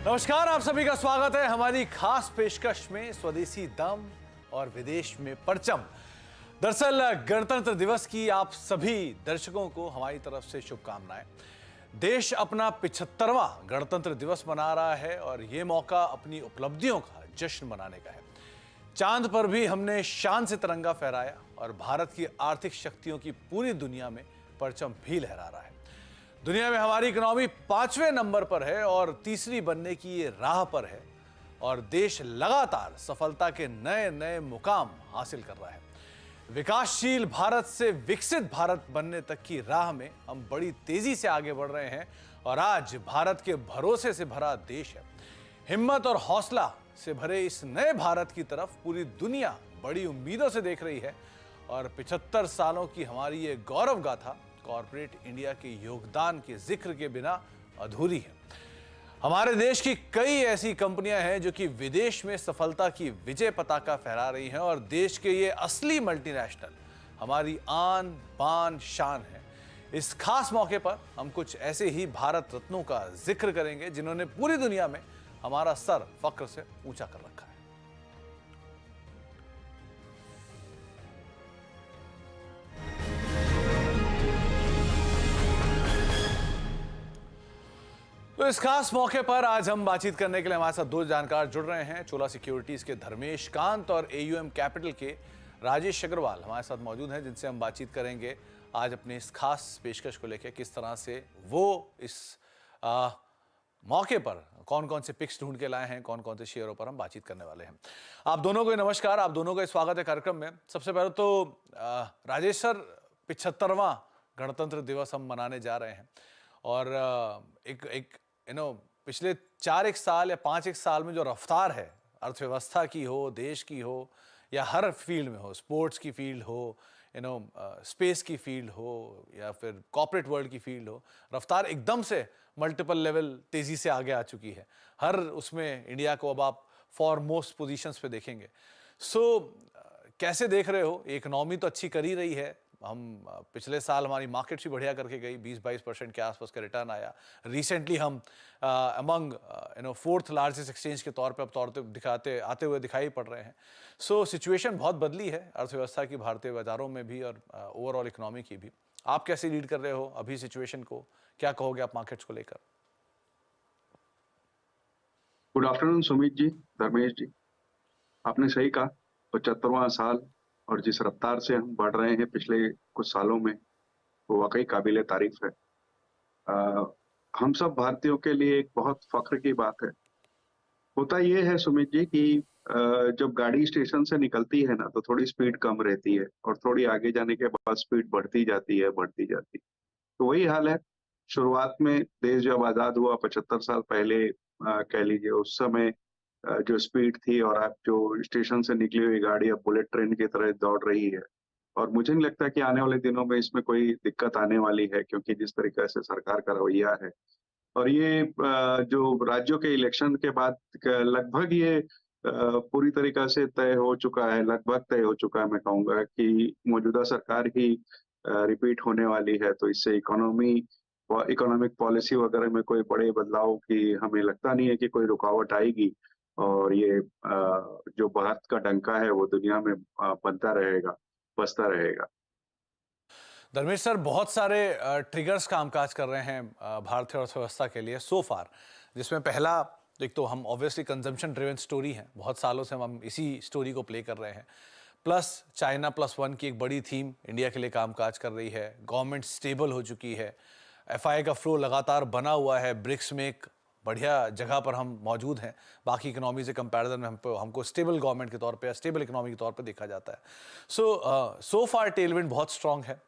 नमस्कार, आप सभी का स्वागत है हमारी खास पेशकश में स्वदेशी दम और विदेश में परचम। दरअसल गणतंत्र दिवस की आप सभी दर्शकों को हमारी तरफ से शुभकामनाएं। देश अपना 75वां गणतंत्र दिवस मना रहा है और ये मौका अपनी उपलब्धियों का जश्न मनाने का है। चांद पर भी हमने शान से तिरंगा फहराया और भारत की आर्थिक शक्तियों की पूरी दुनिया में परचम भी लहरा रहा है। दुनिया में हमारी इकोनॉमी 5वें नंबर पर है और तीसरी बनने की ये राह पर है और देश लगातार सफलता के नए नए मुकाम हासिल कर रहा है। विकासशील भारत से विकसित भारत बनने तक की राह में हम बड़ी तेजी से आगे बढ़ रहे हैं और आज भारत के भरोसे से भरा देश है। हिम्मत और हौसला से भरे इस नए भारत की तरफ पूरी दुनिया बड़ी उम्मीदों से देख रही है और 75 सालों की हमारी ये गौरव गाथा कॉर्पोरेट इंडिया के योगदान के जिक्र के बिना अधूरी है। हमारे देश की कई ऐसी कंपनियां हैं जो कि विदेश में सफलता की विजय पताका फहरा रही हैं और देश के ये असली मल्टीनेशनल हमारी आन बान शान है। इस खास मौके पर हम कुछ ऐसे ही भारत रत्नों का जिक्र करेंगे जिन्होंने पूरी दुनिया में हमारा सर फक्र से ऊंचा कर रखा है। तो इस खास मौके पर आज हम बातचीत करने के लिए हमारे साथ दो जानकार जुड़ रहे हैं। चोला सिक्योरिटीज के धर्मेश कांत और एयूएम कैपिटल के राजेश अग्रवाल हमारे साथ मौजूद हैं, जिनसे हम बातचीत करेंगे आज अपने इस खास पेशकश को लेकर किस तरह से वो इस मौके पर कौन कौन से पिक्स ढूंढ के लाए हैं, कौन कौन से शेयरों पर हम बातचीत करने वाले हैं। आप दोनों को नमस्कार, आप दोनों का स्वागत है कार्यक्रम में। सबसे पहले तो राजेश सर, 75वां गणतंत्र दिवस हम मनाने जा रहे हैं और एक पिछले 4 साल या 5 साल में जो रफ्तार है अर्थव्यवस्था की हो, देश की हो या हर फील्ड में हो, स्पोर्ट्स की फील्ड हो, स्पेस की फील्ड हो या फिर कॉर्पोरेट वर्ल्ड की फील्ड हो, रफ्तार एकदम से मल्टीपल लेवल तेजी से आगे आ चुकी है। हर उसमें इंडिया को अब आप फॉरमोस्ट पोजीशंस पे देखेंगे। कैसे देख रहे हो? इकोनॉमी तो अच्छी कर ही रही है। हम पिछले साल हमारी मार्केट भी बढ़िया करके गई, 20-22% के आसपास का रिटर्न आया। रिसेंटली हम अमंग 4th लार्जेस्ट एक्सचेंज के तौर पे आते हुए दिखाई पड़ रहे हैं। सिचुएशन बहुत बदली है अर्थव्यवस्था की, भारतीय बाजारों में भी और ओवरऑल इकोनॉमी की भी। आप कैसे लीड कर रहे हो अभी सिचुएशन को? क्या कहोगे आप मार्केट्स को लेकर? गुड आफ्टरनून सुमित जी, धर्मेश जी। आपने सही कहा, 75वां साल और जिस रफ्तार से हम बढ़ रहे हैं पिछले कुछ सालों में, वो वाकई काबिले तारीफ है। हम सब भारतीयों के लिए एक बहुत फख्र की बात है। होता ये है सुमित जी कि जब गाड़ी स्टेशन से निकलती है ना, तो थोड़ी स्पीड कम रहती है और थोड़ी आगे जाने के बाद स्पीड बढ़ती जाती है। तो वही हाल है। शुरुआत में देश जब आजाद हुआ 75 साल पहले, कह लीजिए उस समय जो स्पीड थी और आप जो स्टेशन से निकली हुई गाड़ी अब बुलेट ट्रेन की तरह दौड़ रही है। और मुझे नहीं लगता कि आने वाले दिनों में इसमें कोई दिक्कत आने वाली है, क्योंकि जिस तरीके से सरकार का रवैया है और ये जो राज्यों के इलेक्शन के बाद लगभग ये पूरी तरीके से तय हो चुका है, मैं कहूँगा कि मौजूदा सरकार ही रिपीट होने वाली है। तो इससे इकोनॉमिक पॉलिसी वगैरह में कोई बड़े बदलाव की हमें लगता नहीं है कि कोई रुकावट आएगी और ये जो भारत का डंका है वो दुनिया में बसता रहेगा। धर्मेश सर, बहुत सारे ट्रिगर्स कामकाज कर रहे हैं भारतीय अर्थव्यवस्था के लिए सो फार, जिसमें पहला एक तो हम ऑब्वियसली कंजम्पशन ड्रिवन स्टोरी है, बहुत सालों से हम इसी स्टोरी को प्ले कर रहे हैं। प्लस चाइना +1 की एक बड़ी थीम इंडिया के लिए कामकाज कर रही है। गवर्नमेंट स्टेबल हो चुकी है, एफआई का फ्लो लगातार बना हुआ है, ब्रिक्स में एक बढ़िया जगह पर हम मौजूद हैं। बाकी इकोनॉमी से कंपैरिजन में हमको स्टेबल गवर्नमेंट के तौर पे, स्टेबल इकोनॉमी के तौर पे देखा जाता है। सो फार टेलविंड बहुत स्ट्रांग है।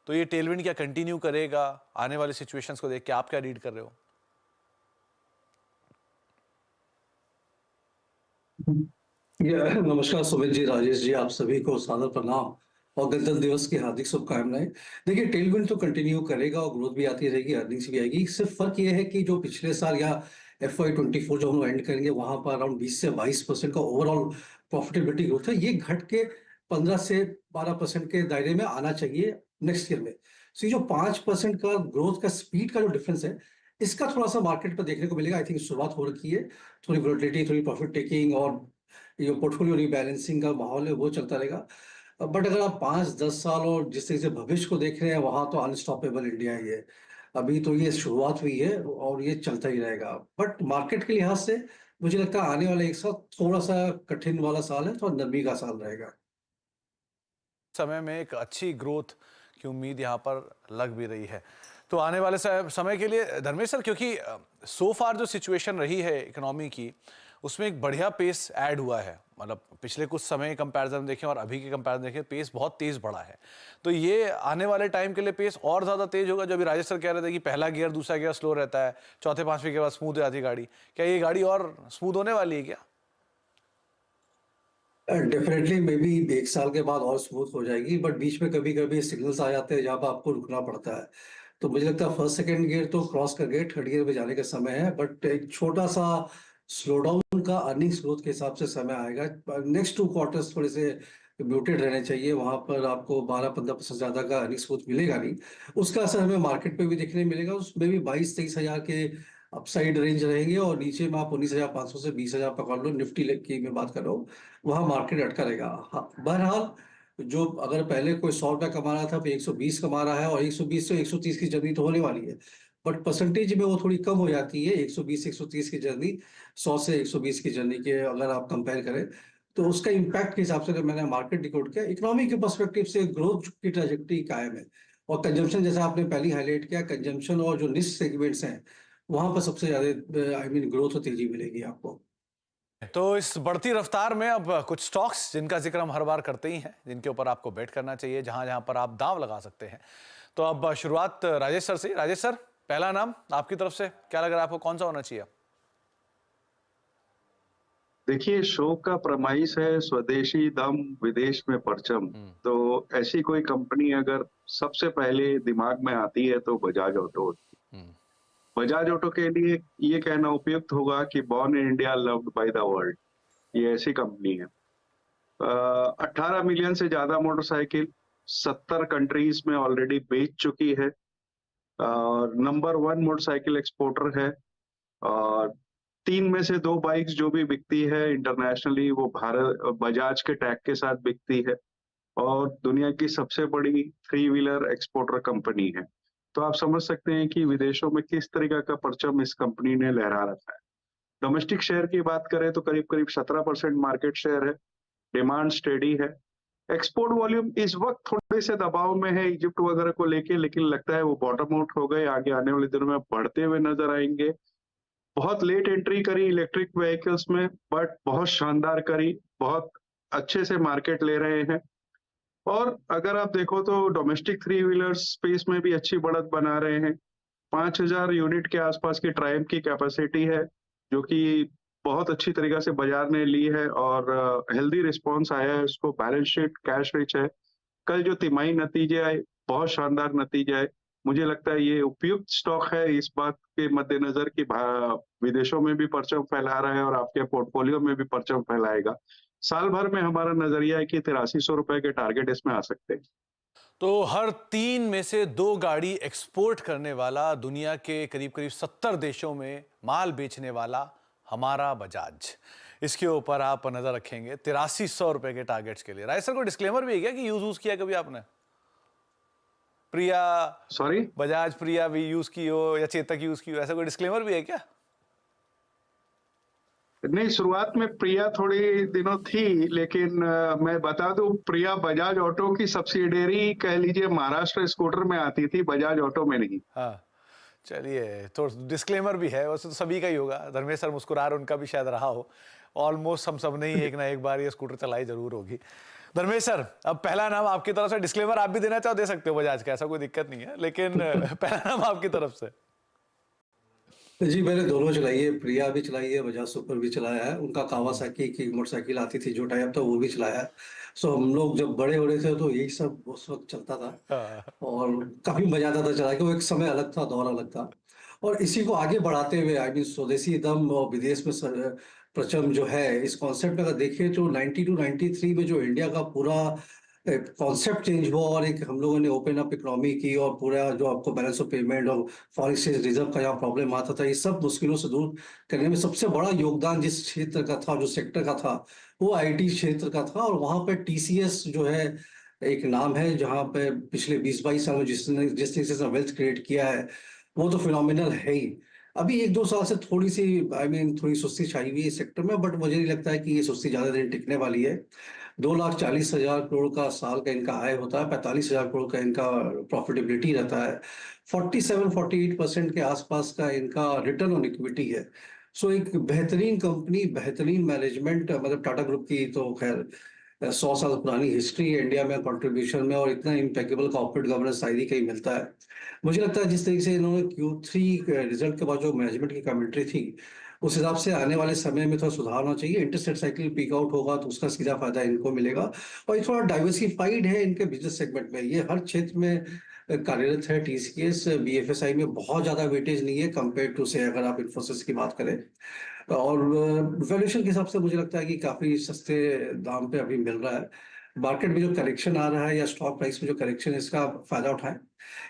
तो ये टेलविंड क्या कंटिन्यू करेगा? आने वाली सिचुएशंस को देख के आप क्या रीड कर रहे हो? नमस्कार सुमित जी, राजेश जी, आप सभी को सादर प्रणाम और गणतंत्र दिवस की हार्दिक शुभकामनाएं। देखिए, टेलविंड तो कंटिन्यू करेगा और ग्रोथ भी आती रहेगी, अर्निंग्स भी आएगी। सिर्फ फर्क ये है कि जो पिछले साल या FY24 जो हम एंड करेंगे, वहां पर अराउंड 20 से 22% का ओवरऑल प्रॉफिटेबिलिटी ग्रोथ है। ये घट के 15 से 12% के दायरे में आना चाहिए नेक्स्ट ईयर में। सो ये जो 5% का ग्रोथ का स्पीड का जो डिफरेंस है, इसका थोड़ा-सा मार्केट पे देखने को मिलेगा। आई थिंक शुरुआत हो रखी है। थोड़ी वोलेटिलिटी, थोड़ी प्रॉफिट टेकिंग और ये पोर्टफोलियो रीबैलेंसिंग का माहौल है, वो चलता रहेगा। बट अगर आप 5-10 साल और जिस तरीके से भविष्य को देख रहे हैं, वहाँ तो अनस्टॉपेबल इंडिया ही है। अभी तो ये शुरुआत हुई है और ये चलता ही रहेगा। बट मार्केट के लिहाज से मुझे लगता है आने वाला 1 साल थोड़ा-सा कठिन वाला साल है, थोड़ा नरमी का साल रहेगा। समय में एक अच्छी ग्रोथ की उम्मीद यहाँ पर लग भी रही है। तो आने वाले समय के लिए धर्मेश सर, क्योंकि सो फार जो सिचुएशन रही है इकोनॉमी की, उसमें एक बढ़िया पेस ऐड हुआ है। मतलब पिछले कुछ समय कंपैरिजन देखें और अभी के कंपैरिजन देखें, पेस बहुत तेज बढ़ा है। तो ये आने वाले टाइम के लिए पेस और ज़्यादा तेज होगा। जो अभी राजेश सर कह रहे थे कि पहला गियर दूसरा गियर स्लो रहता है, चौथे पांचवें के बाद स्मूथ हो जाती है गाड़ी, क्या ये गाड़ी और स्मूथ होने वाली है क्या? डेफिनेटली मे बी 1 साल के बाद और स्मूथ हो जाएगी, बट बीच में कभी-कभी सिग्नल्स आ जाते हैं जहाँ पे आपको रुकना पड़ता है। तो मुझे लगता है फर्स्ट सेकंड गियर तो क्रॉस कर गए, थर्ड गियर पे जाने का समय है, बट एक छोटा-सा स्लो डाउन का अर्निंग्स ग्रोथ के हिसाब से समय आएगा। नेक्स्ट 2 क्वार्टर्स थोड़े से म्यूटेड रहने चाहिए, वहाँ पर आपको 12-15% ज़्यादा का अर्निंग्स ग्रोथ मिलेगा नहीं। उसका असर हमें मार्केट पे भी देखने मिलेगा, उसमें भी 22-23 हज़ार के अपसाइड रेंज रहेंगे और नीचे में आप 19,500 से 20,000 पकड़ लो, निफ्टी की मैं बात कर रहा हूँ, वहाँ मार्केट अटका रहेगा। हाँ, बहरहाल जो अगर पहले कोई 100 रुपया कमा रहा था, अब 120 कमा रहा है और 120 से 130 की जर्नी तो होने वाली है। बट परसेंटेज में वो थोड़ी कम हो जाती है, 120-130 की जर्नी, 100 से 120 की जर्नी के अगर आप कंपेयर करें, तो उसका इम्पैक्ट के हिसाब से अगर मैंने मार्केट डिकोड किया, इकोनॉमी के पर्सपेक्टिव से ग्रोथ की ट्रैजेक्टरी कायम है। और कंजम्पशन जैसा आपने पहले ही हाइलाइट किया, कंजम्पशन और जो निश सेगमेंट्स हैं, वहाँ पर सबसे ज़्यादा आई मीन ग्रोथ और तेजी मिलेगी आपको। तो इस बढ़ती रफ्तार में अब कुछ स्टॉक्स जिनका जिक्र हम हर बार करते ही हैं, जिनके ऊपर आपको बेट करना चाहिए, जहां जहां पर आप दांव लगा सकते हैं। तो अब शुरुआत राजेश सर से। राजेश सर, पहला नाम आपकी तरफ से क्या लग रहा है आपको, कौन सा होना चाहिए? देखिए, शो का प्रमाइस है स्वदेशी दम विदेश में परचम। तो ऐसी कोई कंपनी अगर सबसे पहले दिमाग में आती है तो बजाज ऑटो। हम्म। बजाज ऑटो के लिए ये कहना उपयुक्त होगा कि born in India loved by the world. ये ऐसी कंपनी है। 18 मिलियन से ज्यादा मोटरसाइकिल 70 कंट्रीज में ऑलरेडी बेच चुकी है और नंबर 1 मोटरसाइकिल एक्सपोर्टर है। और 3 में से 2 बाइक्स जो भी बिकती है इंटरनेशनली, वो भारत बजाज के टैग के साथ बिकती है और दुनिया की सबसे बड़ी 3 व्हीलर एक्सपोर्टर कंपनी है। तो आप समझ सकते हैं कि विदेशों में किस तरीके का परचम इस कंपनी ने लहरा रखा है। डोमेस्टिक शेयर की बात करें तो करीब-करीब 17% मार्केट शेयर है। डिमांड स्टेडी है। एक्सपोर्ट वॉल्यूम इस वक्त थोड़े से दबाव में है इजिप्ट वगैरह को लेके, लेकिन लगता है वो बॉटम आउट हो गए, आगे आने वाले दिनों में बढ़ते हुए नजर आएंगे। बहुत लेट एंट्री करी इलेक्ट्रिक व्हीकल्स में, बट बहुत शानदार करी, बहुत अच्छे से मार्केट ले रहे हैं। और अगर आप देखो तो डोमेस्टिक 3 व्हीलर स्पेस में भी अच्छी बढ़त बना रहे हैं। 5,000 यूनिट के आसपास की ट्रायम्फ की कैपेसिटी है, जो कि बहुत अच्छी तरीके से बाजार ने ली है और हेल्दी रिस्पॉन्स आया है उसको। बैलेंस शीट कैश रिच है। कल जो तिमाही नतीजे आए, बहुत शानदार नतीजे आए। मुझे लगता है ये उपयुक्त स्टॉक है इस बात के मद्देनजर कि विदेशों में भी परचम फैला रहा है और आपके पोर्टफोलियो में भी परचम फैलाएगा। साल भर में हमारा नजरिया है कि 8300 रुपए के टारगेट इसमें आ सकते हैं। तो हर 3 में से 2 गाड़ी एक्सपोर्ट करने वाला, दुनिया के करीब करीब 70 देशों में माल बेचने वाला हमारा बजाज, इसके ऊपर आप नजर रखेंगे 8300 रुपए के टारगेट्स के लिए। राय सर, को डिस्क्लेमर भी है क्या कि यूज किया कभी आपने? प्रिया, सॉरी, बजाज प्रिया भी यूज की हो या चेतक यूज की हो, ऐसा कोई डिस्क्लेमर भी है क्या? नहीं, शुरुआत में प्रिया थोड़ी दिनों थी, लेकिन मैं बता दूं, प्रिया बजाज ऑटो की सब्सिडियरी कह लीजिए महाराष्ट्र स्कूटर में आती थी, बजाज ऑटो में नहीं। हाँ, चलिए, तो डिस्क्लेमर भी है, वैसे तो सभी का ही होगा। धर्मेश सर मुस्कुरा रहे, उनका भी शायद रहा हो। ऑलमोस्ट हम सब ने ही एक ना एक बार ये स्कूटर चलाई जरूर होगी। धर्मेश सर, अब पहला नाम आपकी तरफ से। डिस्क्लेमर आप भी देना चाहो दे सकते हो बजाज का, ऐसा कोई दिक्कत नहीं है, लेकिन पहला नाम आपकी तरफ से। जी, मैंने दोनों चलाई है, प्रिया भी चलाई है, बजाज सुपर भी चलाया है। उनका कावासाकी की मोटरसाइकिल आती थी जो टाइप था, वो भी चलाया है। सो हम लोग जब बड़े हो रहे थे तो यही सब उस वक्त चलता था हाँ। और काफी मजा आता था चला के। वो एक समय अलग था, दौर अलग था। और इसी को आगे बढ़ाते हुए आई मीन स्वदेशी दम और विदेश में प्रचम जो है, इस कॉन्सेप्ट में अगर देखें तो 92 93 में जो इंडिया का पूरा कॉन्सेप्ट चेंज हुआ और एक हम लोगों ने ओपन अप इकोनॉमी की और पूरा जो आपको बैलेंस ऑफ पेमेंट और फॉरेन एक्सचेंज रिजर्व का यहाँ प्रॉब्लम आता था, ये सब मुश्किलों से दूर करने में सबसे बड़ा योगदान जिस क्षेत्र का था, जो सेक्टर का था, वो आईटी क्षेत्र का था। और वहां पर टीसीएस जो है एक नाम है, जहां पे पिछले 20-22 साल में जिस तरीके से वेल्थ क्रिएट किया है, वो तो फिनोमिनल है ही। अभी 1-2 साल से थोड़ी सी थोड़ी सुस्ती छाई हुई है इस सेक्टर में, बट मुझे नहीं लगता है कि ये सुस्ती ज्यादा दिन टिकने वाली है। 2,40,000 करोड़ का साल का इनका आय होता है, 45,000 करोड़ का इनका प्रॉफिटेबिलिटी रहता है, 47-48% के आसपास का इनका रिटर्न ऑन इक्विटी है। सो एक बेहतरीन कंपनी, बेहतरीन मैनेजमेंट, मतलब टाटा ग्रुप की तो खैर 100 साल पुरानी हिस्ट्री है इंडिया में कंट्रीब्यूशन में, और इतना इम्पेकेबल कॉर्पोरेट गवर्नेंस शायद कहीं मिलता है। मुझे लगता है जिस तरीके से इन्होंने Q3 रिजल्ट के बाद जो मैनेजमेंट की कमेंट्री थी, उस हिसाब से आने वाले समय में थोड़ा सुधार होना चाहिए। Interest rate cycle peak out होगा तो उसका सीधा फायदा इनको मिलेगा। और ये थोड़ा डाइवर्सिफाइड है इनके बिजनेस सेगमेंट में, ये हर क्षेत्र में कार्यरत है। टीसीएस बीएफएसआई में बहुत ज्यादा वेटेज नहीं है कंपेयर टू से अगर आप इन्फोसिस की बात करें। और वैल्यूएशन के हिसाब से मुझे लगता है कि काफी सस्ते दाम पे अभी मिल रहा है। मार्केट में जो करेक्शन आ रहा है या स्टॉक प्राइस में जो करेक्शन है, इसका फायदा उठाएं,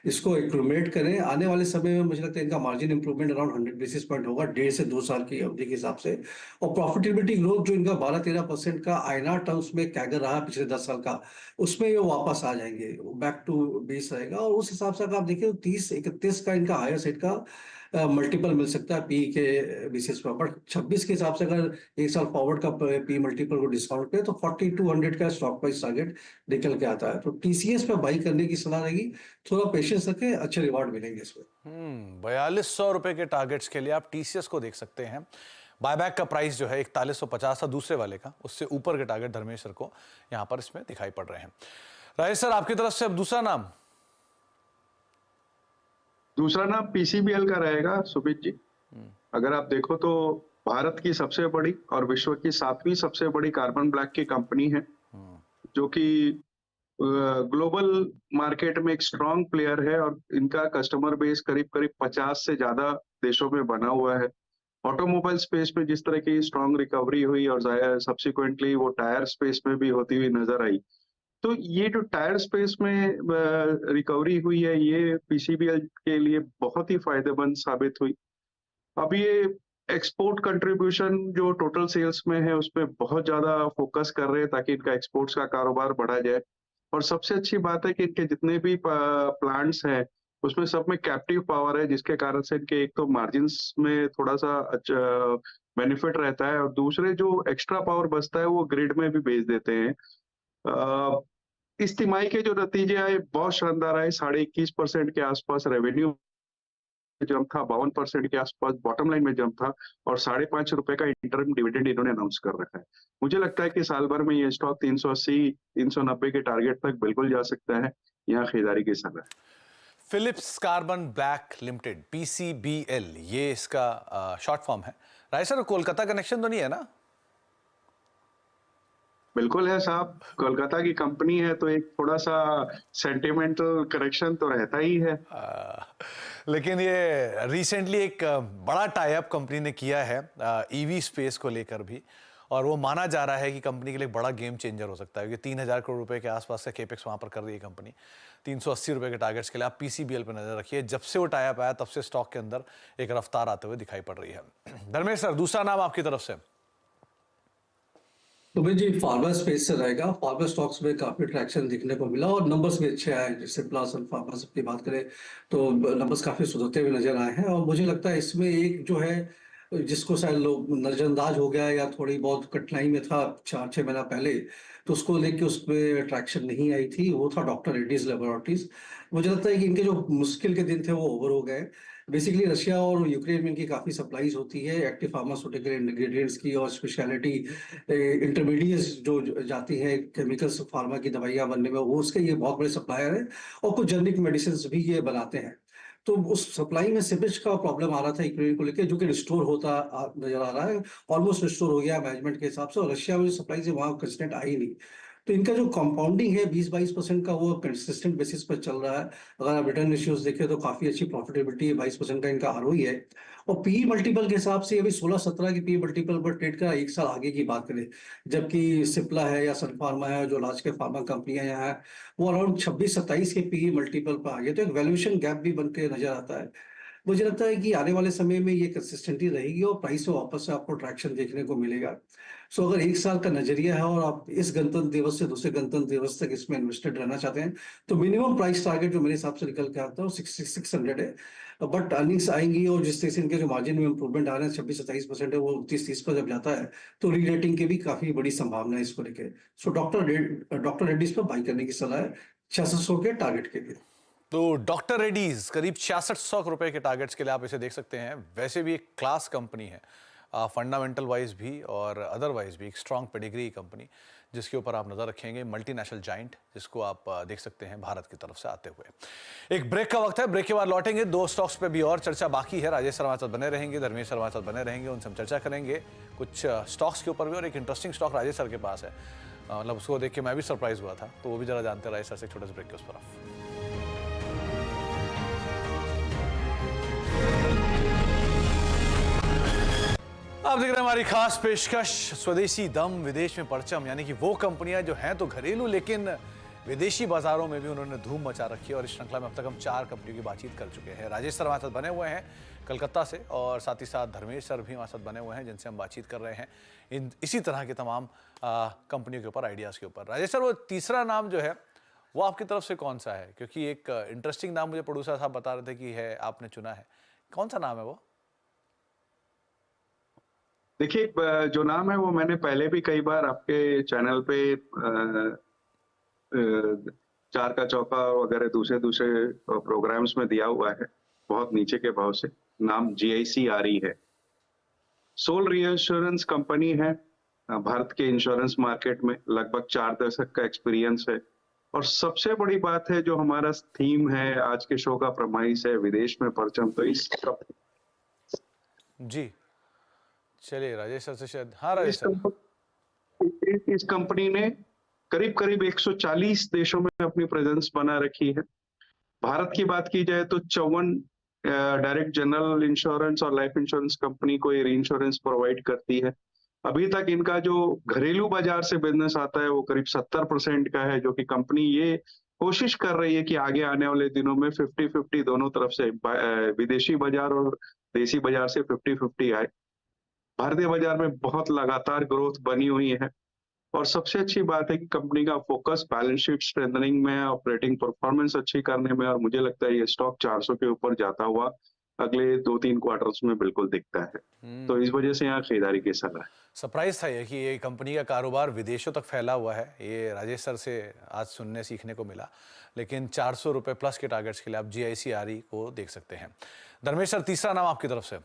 इसको एक्यूमुलेट करें। आने वाले समय में मुझे लगता है इनका margin improvement around 100 basis point होगा 1.5 से 2 साल की अवधि के हिसाब से। और प्रॉफिटेबिलिटी ग्रोथ जो इनका 12-13% का आईएनआर टर्म्स में कैगर रहा पिछले 10 साल का, उसमें ये वापस आ जाएंगे, बैक टू बेस रहेगा। और उस हिसाब से अगर आप देखिए 30-31 का इनका हायर साइड का मल्टीपल मिल सकता है पी के बेसिस पर। बट 26 के हिसाब से अगर एक साल फॉरवर्ड का पी मल्टीपल को डिस्काउंट पे तो 4200 का स्टॉक प्राइस टारगेट निकल के आता है। तो टीसीएस पे बाई करने की सलाह रहेगी, थोड़ा पेशेंस रखें, अच्छे रिवार्ड मिलेंगे इसमें। 4200 रुपए के टारगेट्स के लिए आप टीसीएस को देख सकते हैं। बायबैक का प्राइस जो है 4150 था दूसरे वाले का, उससे ऊपर के टारगेट धर्मेश सर को यहां पर इसमें दिखाई पड़ रहे हैं। राजेश सर, आपकी तरफ से अब दूसरा नाम। दूसरा नाम पीसीबीएल का रहेगा सुमित जी। अगर आप देखो तो भारत की सबसे बड़ी और विश्व की 7वीं सबसे बड़ी कार्बन ब्लैक की कंपनी है, जो कि ग्लोबल मार्केट में एक स्ट्रॉन्ग प्लेयर है और इनका कस्टमर बेस करीब करीब 50 से ज्यादा देशों में बना हुआ है। ऑटोमोबाइल स्पेस में जिस तरह की स्ट्रॉन्ग रिकवरी हुई और सब्सिक्वेंटली वो टायर स्पेस में भी होती हुई नजर आई, तो ये जो टायर स्पेस में रिकवरी हुई है, ये पीसीबीएल के लिए बहुत ही फायदेमंद साबित हुई। अब ये एक्सपोर्ट कंट्रीब्यूशन जो टोटल सेल्स में है उसमें बहुत ज्यादा फोकस कर रहे हैं ताकि इनका एक्सपोर्ट्स का कारोबार बढ़ा जाए। और सबसे अच्छी बात है कि इनके जितने भी प्लांट्स हैं उसमें सब में कैप्टिव पावर है, जिसके कारण से इनके एक तो मार्जिन्स में थोड़ा सा अच्छा बेनिफिट रहता है, और दूसरे जो एक्स्ट्रा पावर बचता है वो ग्रिड में भी भेज देते हैं। इस तिमाही के जो नतीजे आए बहुत शानदार आए। 21.5% के आसपास रेवेन्यू जंप था, 52% के आसपास बॉटम लाइन में जंप था, और 5.5 रुपए का इंटरम डिविडेंड इन्होंने अनाउंस कर रखा है। मुझे लगता है कि साल भर में ये स्टॉक 380-390 के टारगेट तक बिल्कुल जा सकता है। यहाँ खरीदारी की सलाह है। Philips carbon black limited, PCBL, ये इसका शॉर्ट फॉर्म है। राय सर, कोलकाता कनेक्शन तो नहीं है ना? बिल्कुल है साहब, कोलकाता की कंपनी है तो एक थोड़ा सा सेंटिमेंटल करेक्शन तो रहता ही है। लेकिन ये रिसेंटली एक बड़ा टाई अप कंपनी ने किया है ईवी स्पेस को लेकर भी, और वो माना जा रहा है कि कंपनी के लिए बड़ा गेम चेंजर हो सकता है, क्योंकि 3000 करोड़ रुपए के आसपास का केपेक्स वहां पर कर रही है कंपनी। 380 रुपए के टारगेट्स के लिए आप पीसीबीएल पर नजर रखिए। जब से वो टाई अप आया तब से स्टॉक के अंदर एक रफ्तार आते हुए दिखाई पड़ रही है। धर्मेश सर, दूसरा नाम आपकी तरफ से। तो भाई जी, फार्मा स्पेस से रहेगा। फार्मा स्टॉक्स में काफी ट्रैक्शन दिखने को मिला और नंबर्स भी अच्छे आए। जैसे प्लास और फार्मा की बात करें तो नंबर्स काफी सुधरते हुए नजर आए हैं। और मुझे लगता है इसमें एक जो है जिसको शायद लोग नजरअंदाज हो गया या थोड़ी बहुत कठिनाई में था 4-6 महीना पहले, तो उसको लेके उसमें ट्रैक्शन नहीं आई थी, वो था डॉक्टर रेड्डीज लेबोरेटरीज। मुझे लगता है कि इनके जो मुश्किल के दिन थे वो ओवर हो गए। बेसिकली रशिया और यूक्रेन में इनकी काफी सप्लाईज होती है एक्टिव फार्मास्यूटिकल इंग्रेडिएंट्स की, और स्पेशलिटी इंटरमीडिएट्स जो जाती हैं केमिकल्स फार्मा की दवाइयां बनने में, वो उसके ये बहुत बड़े सप्लायर है। और कुछ जेनरिक मेडिसिन भी ये बनाते हैं। तो उस सप्लाई में सिपेज का प्रॉब्लम आ रहा था यूक्रेन को लेकर, जो कि रिस्टोर होता नजर आ रहा है, ऑलमोस्ट रिस्टोर हो गया मैनेजमेंट के हिसाब से। और रशिया में जो सप्लाई से वहां कंस्टेंट आई नहीं। तो इनका जो कंपाउंडिंग है 20-22% का, वो कंसिस्टेंट बेसिस पर चल रहा है। अगर आप रिटर्न रेशियोज देखें तो काफी अच्छी प्रॉफिटेबिलिटी है, 22% का इनका आरओई है। और पीई मल्टीपल के हिसाब से अभी 16-17 की पीई मल्टीपल पर ट्रेड कर रहा है, 1 साल आगे की बात करें। जबकि सिप्ला है या सन फार्मा है, जो लार्ज कैप फार्मा कंपनियां यहाँ हैं, वो अराउंड 26-27 के पीई मल्टीपल पर आ गए। तो एक वैल्यूएशन गैप भी बन के नजर आता है। मुझे लगता है कि आने वाले समय में ये कंसिस्टेंटी रहेगी और प्राइस में वापस से आपको ट्रैक्शन देखने को मिलेगा। सो अगर 1 साल का नजरिया है और आप इस गणतंत्र दिवस से दूसरे गणतंत्र दिवस तक इसमें इन्वेस्टेड रहना चाहते हैं, तो मिनिमम प्राइस टारगेट जो मेरे हिसाब से निकल के आता है वो 600 है। बट अर्निंग्स आएंगी और जिस तरह से इनके जो मार्जिन में इंप्रूवमेंट आ रहे हैं, 26-27% है, वो 29-30 पर जब जाता है तो रीरेटिंग की भी काफी बड़ी संभावना है इसको लेके। सो डॉक्टर रेड्डीज पर बाई करने की सलाह है 600 के टारगेट के लिए। तो डॉक्टर रेड्डीज करीब 6600 रुपए के टारगेट्स के लिए आप इसे देख सकते हैं। वैसे भी एक क्लास कंपनी है, फंडामेंटल वाइज भी और अदरवाइज भी एक स्ट्रॉन्ग पेडिग्री कंपनी, जिसके ऊपर आप नज़र रखेंगे। मल्टीनेशनल जाइंट, जिसको आप देख सकते हैं भारत की तरफ से आते हुए। एक ब्रेक का वक्त है, ब्रेक के बाद लौटेंगे। 2 स्टॉक्स पे भी और चर्चा बाकी है। राजेश सर हमारे साथ बने रहेंगे, धर्मेश सर हमारे साथ बने रहेंगे, उनसे हम चर्चा करेंगे कुछ स्टॉक्स के ऊपर भी। और एक इंटरेस्टिंग स्टॉक राजेश सर के पास है, मतलब उसको देख के मैं भी सरप्राइज हुआ था, तो वो भी जरा जानते हैं राजेश सर से। छोटे से ब्रेक के उस तरफ। आप देख रहे हैं हमारी खास पेशकश, स्वदेशी दम विदेश में परचम, यानी कि वो कंपनियां जो हैं तो घरेलू लेकिन विदेशी बाजारों में भी उन्होंने धूम मचा रखी है। और इस श्रृंखला में अब तक हम 4 कंपनियों की बातचीत कर चुके हैं। राजेश सर हमारे साथ बने हुए हैं कलकत्ता से, और साथ ही साथ धर्मेश सर भी हमारे साथ बने हुए हैं, जिनसे हम बातचीत कर रहे हैं इसी तरह के तमाम कंपनियों के ऊपर, आइडियाज़ के ऊपर। राजेश सर, वो तीसरा नाम जो है वो आपकी तरफ से कौन सा है? क्योंकि एक इंटरेस्टिंग नाम मुझे प्रोड्यूसर साहब बता रहे थे कि है, आपने चुना है। कौन सा नाम है वो? देखिए, जो नाम है वो मैंने पहले भी कई बार आपके चैनल पे 4 का चौका वगैरह दूसरे प्रोग्राम्स में दिया हुआ है, बहुत नीचे के भाव से। नाम GIC-RE है। सोल रीअश्योरेंस कंपनी है। भारत के इंश्योरेंस मार्केट में लगभग 4 दशक का एक्सपीरियंस है। और सबसे बड़ी बात है, जो हमारा थीम है आज के शो का, प्रमाइस है विदेश में परचम। तो इस जी चलिए राजेश सर से शायद, हाँ राजेश सर। इस कंपनी ने करीब 140 देशों में अपनी प्रेजेंस बना रखी है। भारत की बात की जाए तो 54 डायरेक्ट जनरल इंश्योरेंस और लाइफ इंश्योरेंस कंपनी को ये री इंश्योरेंस प्रोवाइड करती है। अभी तक इनका जो घरेलू बाजार से बिजनेस आता है वो करीब 70% का है, जो कि कंपनी ये कोशिश कर रही है कि आगे आने वाले दिनों में 50-50 दोनों तरफ से, विदेशी बाजार और देसी बाजार से 50-50 आए। भारतीय बाजार में बहुत लगातार ग्रोथ बनी हुई है। और सबसे अच्छी बात है कि कंपनी का फोकस बैलेंस शीट स्ट्रेंथनिंग में है, ऑपरेटिंग परफॉर्मेंस अच्छी करने में। और मुझे लगता है ये स्टॉक 400 के ऊपर जाता हुआ अगले 2-3 क्वार्टर्स में बिल्कुल दिखता है। तो इस वजह से यहाँ खरीदारी की सलाह है। सरप्राइज था ये कि ये कंपनी का कारोबार विदेशों तक फैला हुआ है। ये राजेश सर से आज सुनने सीखने को मिला। लेकिन 400 रुपये प्लस के टारगेट्स के लिए आप GIC-RE को देख सकते हैं। धर्मेश सर, तीसरा नाम आपकी तरफ से।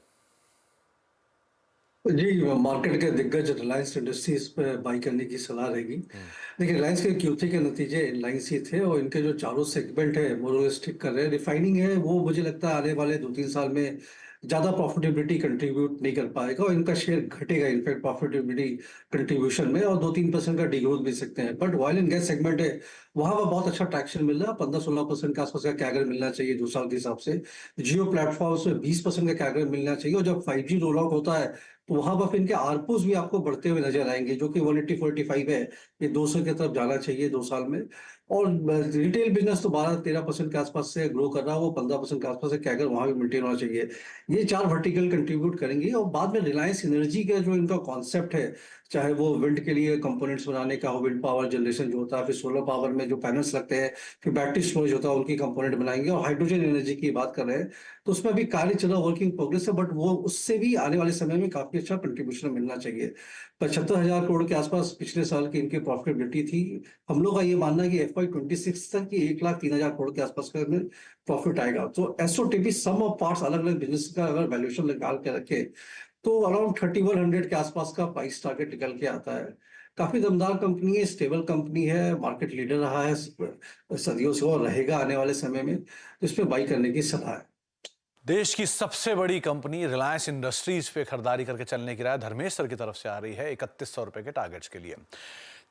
जी, मार्केट के दिग्गज रिलायंस इंडस्ट्रीज पे बाई करने की सलाह रहेगी। देखिए, रिलायंस के Q3 के नतीजे इनलाइन ही थे और इनके जो चारों सेगमेंट है मोर ठीक कर रहे हैं। रिफाइनिंग है, वो मुझे लगता है आने वाले 2-3 साल में ज्यादा प्रॉफिटेबिलिटी कंट्रीब्यूट नहीं कर पाएगा और इनका शेयर घटेगा इनफैक्ट प्रॉफिटेबिलिटी कंट्रीब्यूशन में, और 2-3% का डिग्रोथ भी सकते हैं। But oil and gas segment है, वहां पर बहुत अच्छा ट्रैक्शन मिल रहा है। 15-16% के आसपास का कैगर मिलना चाहिए 2 साल के हिसाब से। जियो प्लेटफॉर्म्स में 20% का कैगर मिलना चाहिए। और जब 5G रोल आउट होता है तो वहां पर फिर इनके आरपूस भी आपको बढ़ते हुए नजर आएंगे, जो कि 180-185 है, ये 200 की तरफ जाना चाहिए 2 साल में। और रिटेल बिजनेस तो 12-13% के आसपास से ग्रो कर रहा है, वो 15% के आसपास से कैगर वहां भी मेंटेन होना चाहिए। ये 4 वर्टिकल कंट्रीब्यूट करेंगे। और बाद में रिलायंस एनर्जी का जो इनका कॉन्सेप्ट है, चाहे वो विंड के लिए कंपोनेंट्स बनाने का हो, विंड पावर जनरेशन जो होता है, फिर सोलर पावर में जो पैनल्स लगते हैं, फिर बैटरी स्टोरेज होता है, उनकी कंपोनेंट बनाएंगे। और हाइड्रोजन एनर्जी की बात कर रहे हैं तो उसमें भी कार्य चल रहा, वर्किंग प्रोग्रेस है, बट वो उससे भी आने वाले समय में काफी अच्छा कंट्रीब्यूशन मिलना चाहिए। 75,000 करोड़ के आसपास पिछले साल की इनकी प्रॉफिटेबिलिटी थी। हम लोग का ये मानना है कि FY26 तक की 1,03,000 करोड़ के आसपास का प्रॉफिट आएगा। तो एसओटीपी सम ऑफ पार्ट्स, अलग अलग बिजनेस का अगर वैल्यूएशन निकाल के रखे तो अराउंड 3100 के आसपास का प्राइस टारगेट निकल के आता है। काफी दमदार कंपनी है, स्टेबल कंपनी है, मार्केट लीडर रहा है सदियों से और रहेगा आने वाले समय में, तो इसमें बाई करने की सलाह है। देश की सबसे बड़ी कंपनी रिलायंस इंडस्ट्रीज पे खरीदारी करके चलने की राय धर्मेश सर की तरफ से आ रही है 3100 रुपए के टारगेट्स के लिए।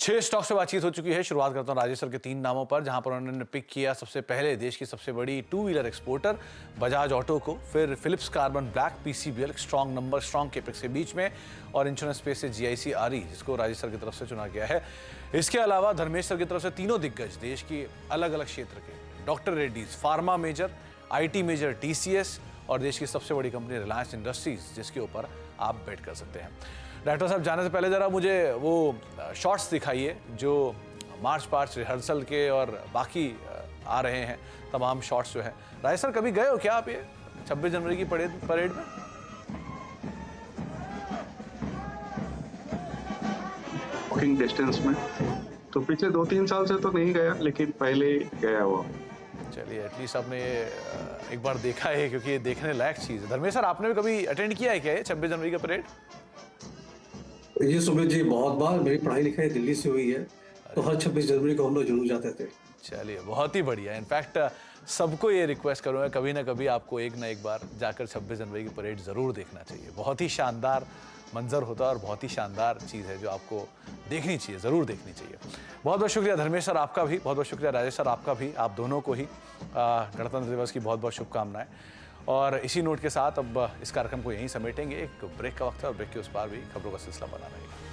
6 स्टॉक से बातचीत हो चुकी है। शुरुआत करता हूं राजेश सर के 3 नामों पर, जहां पर उन्होंने पिक किया सबसे पहले देश की सबसे बड़ी 2 व्हीलर एक्सपोर्टर बजाज ऑटो को, फिर Philips carbon black, PCBL strong number, strong capex के बीच में, और इंश्योरेंस स्पेस से जीआईसी आरई, जिसको राजेश सर की तरफ से चुना गया है। इसके अलावा धर्मेश सर की तरफ से तीनों दिग्गज देश की अलग अलग क्षेत्र के, doctor Reddy's, pharma major, IT major TCS, और देश की सबसे बड़ी कंपनी रिलायंस इंडस्ट्रीज, जिसके ऊपर आप बेट कर सकते हैं। डायरेक्टर साहब, जाने से पहले जरा मुझे वो शॉट्स दिखाइए जो मार्च पास्ट रिहर्सल के और बाकी आ रहे हैं, तमाम शॉट्स जो है। राजेश सर, कभी गए हो क्या आप ये 26 जनवरी की परेड में? वॉकिंग डिस्टेंस में तो पिछले 2-3 साल से तो नहीं गया, लेकिन पहले गया हुआ। चलिए, एटलीस्ट आपने एक बार देखा है, क्योंकि ये देखने लायक चीज़ है। धर्मेश सर, आपने भी कभी अटेंड किया है क्या ये 26 जनवरी का परेड? ये सुमित जी, बहुत बार। मेरी पढ़ाई लिखाई दिल्ली से हुई है, तो हर 26 जनवरी को हम लोग जरूर जाते थे। चलिए, बहुत ही बढ़िया। इनफैक्ट सबको ये रिक्वेस्ट करूँगा, कभी ना कभी आपको एक ना एक बार जाकर 26 जनवरी की परेड ज़रूर देखना चाहिए। बहुत ही शानदार मंजर होता है और बहुत ही शानदार चीज़ है जो आपको देखनी चाहिए, ज़रूर देखनी चाहिए। बहुत बहुत शुक्रिया धर्मेश सर आपका भी, बहुत बहुत शुक्रिया राजेश सर आपका भी। आप दोनों को ही गणतंत्र दिवस की बहुत बहुत शुभकामनाएं। और इसी नोट के साथ अब इस कार्यक्रम को यहीं समेटेंगे। एक ब्रेक का वक्त है और ब्रेक के उस पार भी खबरों का सिलसिला बना रहेगा।